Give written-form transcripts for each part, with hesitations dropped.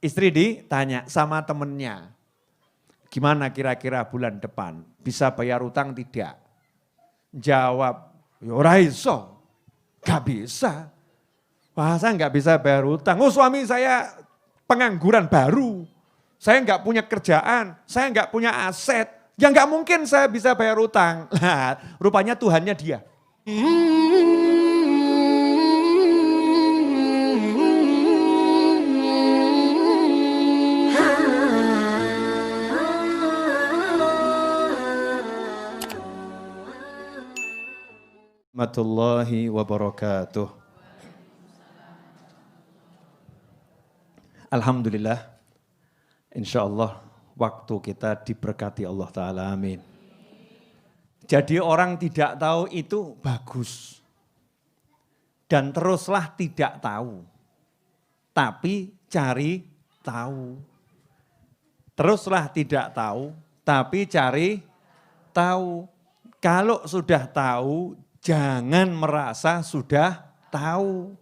Istri ditanya sama temennya, gimana kira-kira bulan depan bisa bayar utang tidak? Jawab, ya ora iso, gak bisa. Masa gak bisa bayar utang? Oh suami saya pengangguran baru, saya gak punya kerjaan, saya gak punya aset, ya gak mungkin saya bisa bayar utang. Nah, rupanya Tuhannya dia. Warahmatullahi wabarakatuh. Alhamdulillah, insya Allah waktu kita diberkati Allah Ta'ala, amin. Jadi orang tidak tahu itu bagus. Dan teruslah tidak tahu, tapi cari tahu. Teruslah tidak tahu, tapi cari tahu. Kalau sudah tahu, jangan merasa sudah tahu.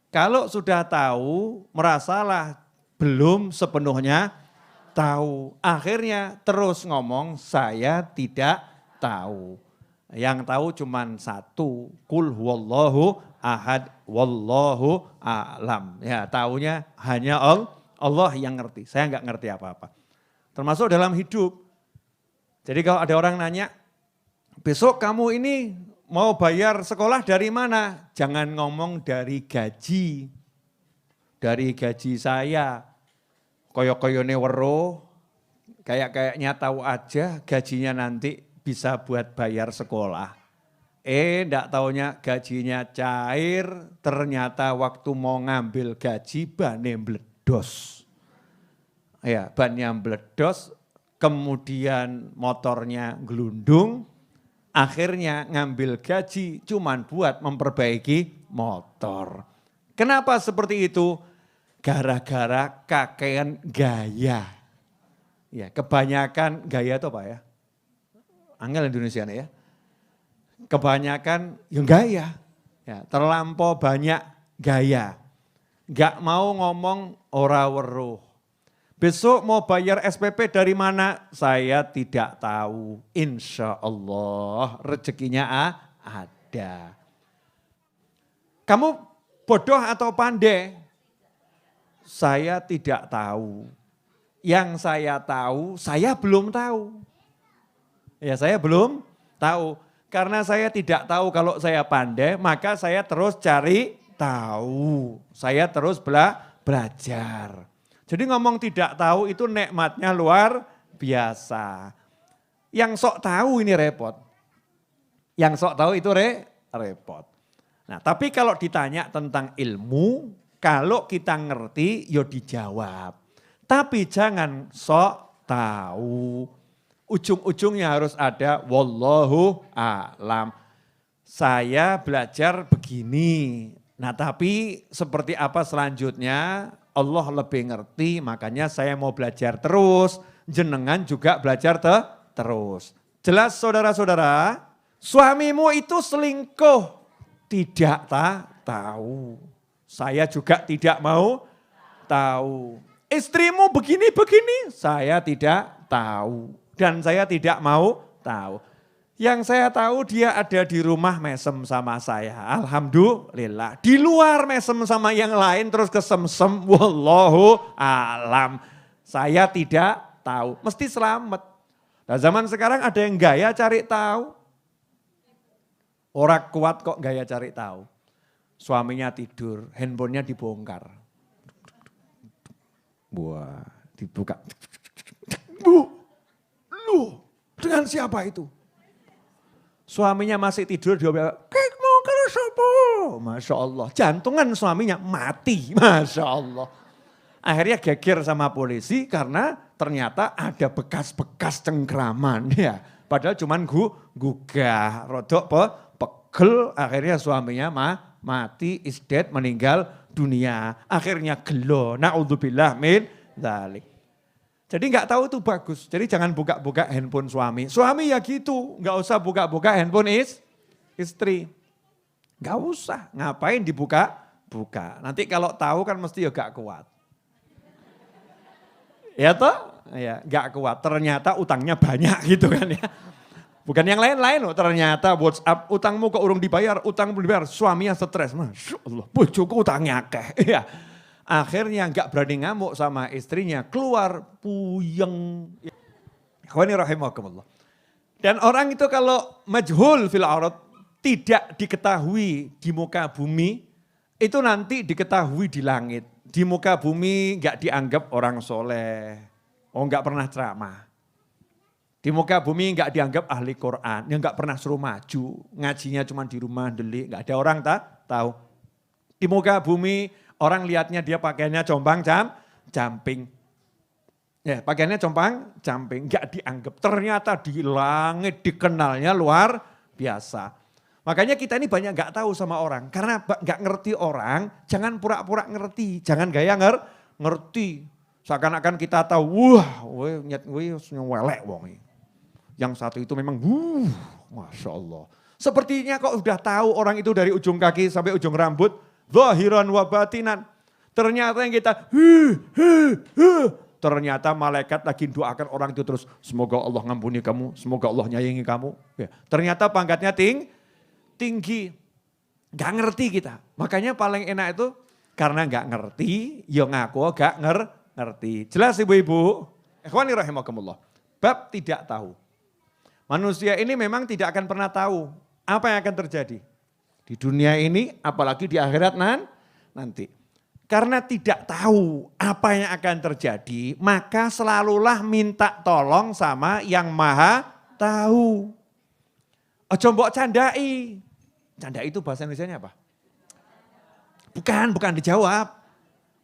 Kalau sudah tahu, merasalah belum sepenuhnya tahu. Akhirnya terus ngomong, saya tidak tahu. Yang tahu cuma satu, kul huwallahu ahad, wallahu a'lam. Ya, taunya hanya Allah yang ngerti, saya enggak ngerti apa-apa. Termasuk dalam hidup. Jadi kalau ada orang nanya, besok kamu ini mau bayar sekolah dari mana? Jangan ngomong dari gaji. Dari gaji saya. Koyo-koyone weruh, kayak-kayaknya tahu aja gajinya nanti bisa buat bayar sekolah. Enggak taunya gajinya cair, ternyata waktu mau ngambil gaji bannya meledos. Ya, bannya meledos, kemudian motornya gelundung, akhirnya ngambil gaji cuman buat memperbaiki motor. Kenapa seperti itu? Gara-gara kakean gaya. Ya, kebanyakan gaya itu apa ya? Angel Indonesia ya. Kebanyakan yang gaya. Ya, terlampau banyak gaya. Gak mau ngomong ora weruh. Besok mau bayar SPP dari mana? Saya tidak tahu. Insya Allah rezekinya ada. Kamu bodoh atau pandai? Saya tidak tahu. Yang saya tahu, saya belum tahu. Ya saya belum tahu. Karena saya tidak tahu kalau saya pandai, maka saya terus cari tahu. Saya terus belajar. Jadi ngomong tidak tahu itu nikmatnya luar biasa. Yang sok tahu ini repot. Yang sok tahu itu repot. Nah tapi kalau ditanya tentang ilmu, kalau kita ngerti ya dijawab. Tapi jangan sok tahu. Ujung-ujungnya harus ada wallahu a'lam. Saya belajar begini. Nah tapi seperti apa selanjutnya? Allah lebih ngerti, makanya saya mau belajar terus. Jenengan juga belajar terus. Jelas saudara-saudara, suamimu itu selingkuh. Tidak tahu. Saya juga tidak mau tahu. Istrimu begini-begini, saya tidak tahu. Dan saya tidak mau tahu. Yang saya tahu dia ada di rumah mesem sama saya. Alhamdulillah. Di luar mesem sama yang lain terus kesemsem. Wallahu alam. Saya tidak tahu. Mesti selamat. Nah zaman sekarang ada yang gaya cari tahu. Orang kuat kok gaya cari tahu. Suaminya tidur, handphonenya dibongkar. Wah, dibuka. Lu, dengan siapa itu? Suaminya masih tidur, dia bilang, kek mau karo sopo? Masya Allah, jantungan suaminya mati, Masya Allah. Akhirnya geger sama polisi karena ternyata ada bekas-bekas cengkraman. Ya, padahal cuman gugah, rodok pegel, akhirnya suaminya mati, is dead, meninggal dunia. Akhirnya gelo, na'udzubillah min dzalik. Jadi nggak tahu itu bagus. Jadi jangan buka-buka handphone suami. Suami ya gitu, nggak usah buka-buka handphone istri. Nggak usah, ngapain dibuka-buka. Nanti kalau tahu kan mesti ya gak kuat. Ya toh? Ya, nggak kuat. Ternyata utangnya banyak gitu kan ya. Bukan yang lain-lain loh, ternyata WhatsApp utangmu kok urung dibayar, utang belum dibayar, suaminya stres. Masya Allah, bojoku utangnya akeh. Ya. Akhirnya nggak berani ngamuk sama istrinya, keluar puyeng. Ikhwani rahimakumullah. Dan orang itu kalau majhul fil arad, tidak diketahui di muka bumi, itu nanti diketahui di langit. Di muka bumi nggak dianggap orang soleh, nggak pernah ceramah. Di muka bumi nggak dianggap ahli Quran, yang nggak pernah suruh maju, ngajinya cuma di rumah delik, nggak ada orang tahu. Di muka bumi orang lihatnya dia pakaiannya camping. Ya, pakaiannya camping, nggak dianggap. Ternyata di langit dikenalnya luar biasa. Makanya kita ini banyak nggak tahu sama orang, karena nggak ngerti orang, jangan pura-pura ngerti, jangan gaya ngerti. Seakan-akan kita tahu, wah, nyelek wong. Yang satu itu memang, Masya Allah. Sepertinya kok udah tahu orang itu dari ujung kaki sampai ujung rambut, zahiran wa batinan. Ternyata yang kita, ternyata malaikat lagi doakan orang itu terus, semoga Allah ngampuni kamu, semoga Allah nyayangi kamu. Ya. Ternyata pangkatnya tinggi, gak ngerti kita. Makanya paling enak itu, karena gak ngerti, ya ngaku gak ngerti. Jelas ibu-ibu? Ikhwani rahimakumullah. Bab tidak tahu. Manusia ini memang tidak akan pernah tahu apa yang akan terjadi. Di dunia ini, apalagi di akhirat nanti. Karena tidak tahu apa yang akan terjadi, maka selalulah minta tolong sama yang maha tahu. Ojo mbok candai. Candai itu bahasa Indonesianya apa? Bukan dijawab.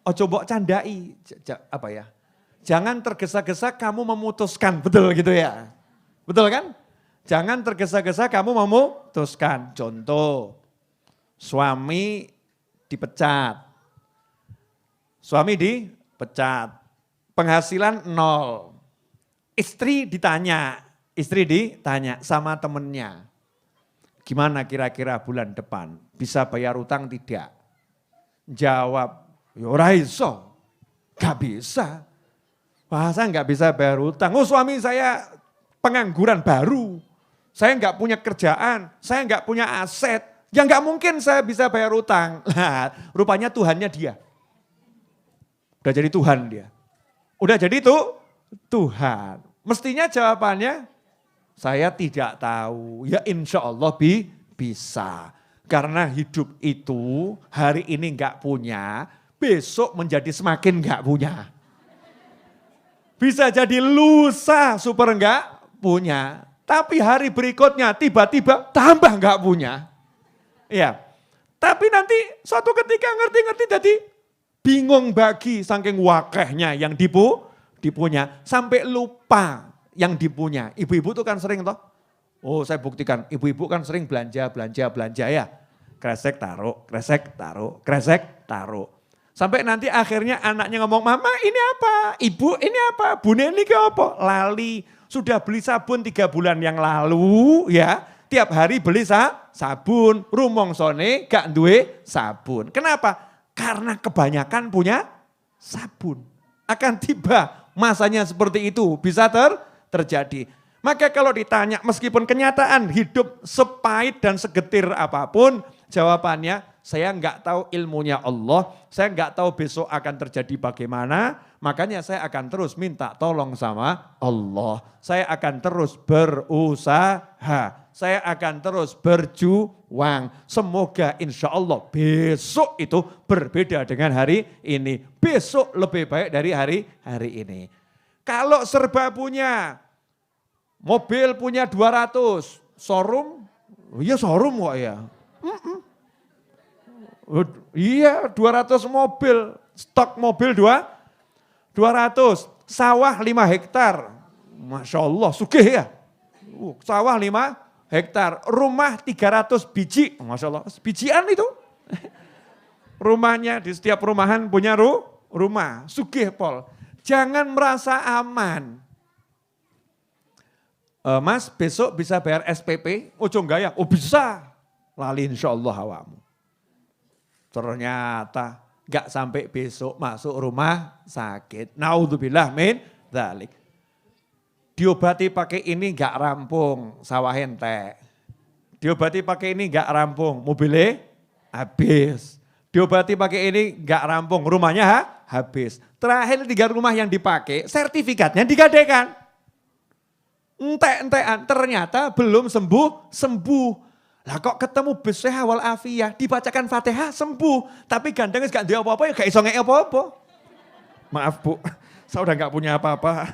Ojo mbok candai. Apa ya? Jangan tergesa-gesa kamu memutuskan, betul gitu ya? Betul kan? Jangan tergesa-gesa kamu memutuskan. Contoh, suami dipecat. Suami dipecat, penghasilan 0. Istri ditanya sama temennya. Gimana kira-kira bulan depan? Bisa bayar utang tidak? Jawab, ya ora iso, gak bisa. Bahasa gak bisa bayar utang. Oh suami saya pengangguran baru, saya nggak punya kerjaan, saya nggak punya aset, ya nggak mungkin saya bisa bayar utang. Nah, rupanya Tuhannya dia. Udah jadi Tuhan dia. Udah jadi Tuhan. Mestinya jawabannya, saya tidak tahu. Ya insya Allah bisa. Karena hidup itu hari ini nggak punya, besok menjadi semakin nggak punya. Bisa jadi lusa super enggak punya. Tapi hari berikutnya tiba-tiba tambah enggak punya. Ya. Tapi nanti suatu ketika ngerti-ngerti jadi bingung bagi saking wakehnya yang dipunya. Sampai lupa yang dipunya. Ibu-ibu tuh kan sering toh. Oh saya buktikan, ibu-ibu kan sering belanja ya. Kresek taruh. Sampai nanti akhirnya anaknya ngomong, mama ini apa? Ibu ini apa? Bune ini ke apa? Lali. Sudah beli sabun 3 bulan yang lalu ya. Tiap hari beli sabun. Rumongsone gak duwe sabun. Kenapa? Karena kebanyakan punya sabun. Akan tiba masanya seperti itu bisa terjadi. Maka kalau ditanya meskipun kenyataan hidup sepahit dan segetir apapun, jawabannya saya enggak tahu ilmunya Allah, saya enggak tahu besok akan terjadi bagaimana, makanya saya akan terus minta tolong sama Allah. Saya akan terus berusaha, saya akan terus berjuang. Semoga insya Allah besok itu berbeda dengan hari ini. Besok lebih baik dari hari ini. Kalau serba punya, mobil punya 200, showroom, iya showroom kok ya. Iya 200 mobil, stok mobil 200, sawah 5 hektar. Masya Allah sugih ya. Sawah 5 hektar, rumah 300 biji. Masya Allah, bijian itu. Rumahnya di setiap rumahan punya rumah, sugih pol. Jangan merasa aman. Mas besok bisa bayar SPP, ojo gaya, oh bisa. Lali insya Allah awamu. Ternyata Gak sampai besok masuk rumah sakit. Naudzubillah min dzalik. Diobati pakai ini gak rampung, sawah entek. Diobati pakai ini gak rampung, mobilnya habis. Diobati pakai ini gak rampung, rumahnya habis. Terakhir 3 rumah yang dipakai, sertifikatnya digadekan. Entek-entekan, ternyata belum sembuh. Lah kok ketemu bismillah wal afiyah, dibacakan Fatihah sembuh. Tapi gandeng gak ada apa-apa ya gak iso ngek apa-apa. Maaf Bu, saya udah gak punya apa-apa.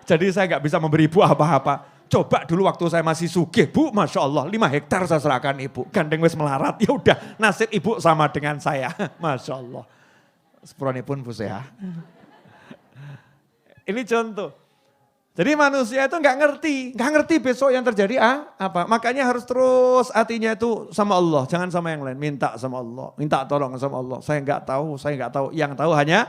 Jadi saya gak bisa memberi Ibu apa-apa. Coba dulu waktu saya masih sugih Bu, Masya Allah 5 hektar saya serahkan Ibu. Gandeng wis melarat, ya udah nasib Ibu sama dengan saya. Masya Allah. Sepuranipun Bu Seha. Ini contoh. Jadi manusia itu nggak ngerti besok yang terjadi apa. Makanya harus terus hatinya itu sama Allah, jangan sama yang lain. Minta sama Allah, minta tolong sama Allah. Saya nggak tahu. Yang tahu hanya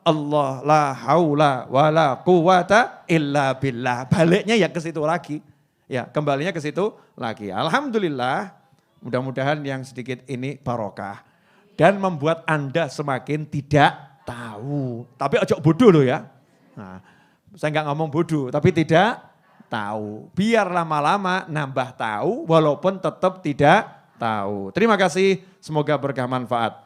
Allah. La haula wala quwata illa billah. Baliknya ya ke situ lagi. Ya, kembalinya ke situ lagi. Alhamdulillah, mudah-mudahan yang sedikit ini barokah dan membuat Anda semakin tidak tahu. Tapi ojo bodoh loh ya. Nah, saya nggak ngomong bodoh, tapi tidak tahu. Biar lama-lama nambah tahu, walaupun tetap tidak tahu. Terima kasih, semoga berkah manfaat.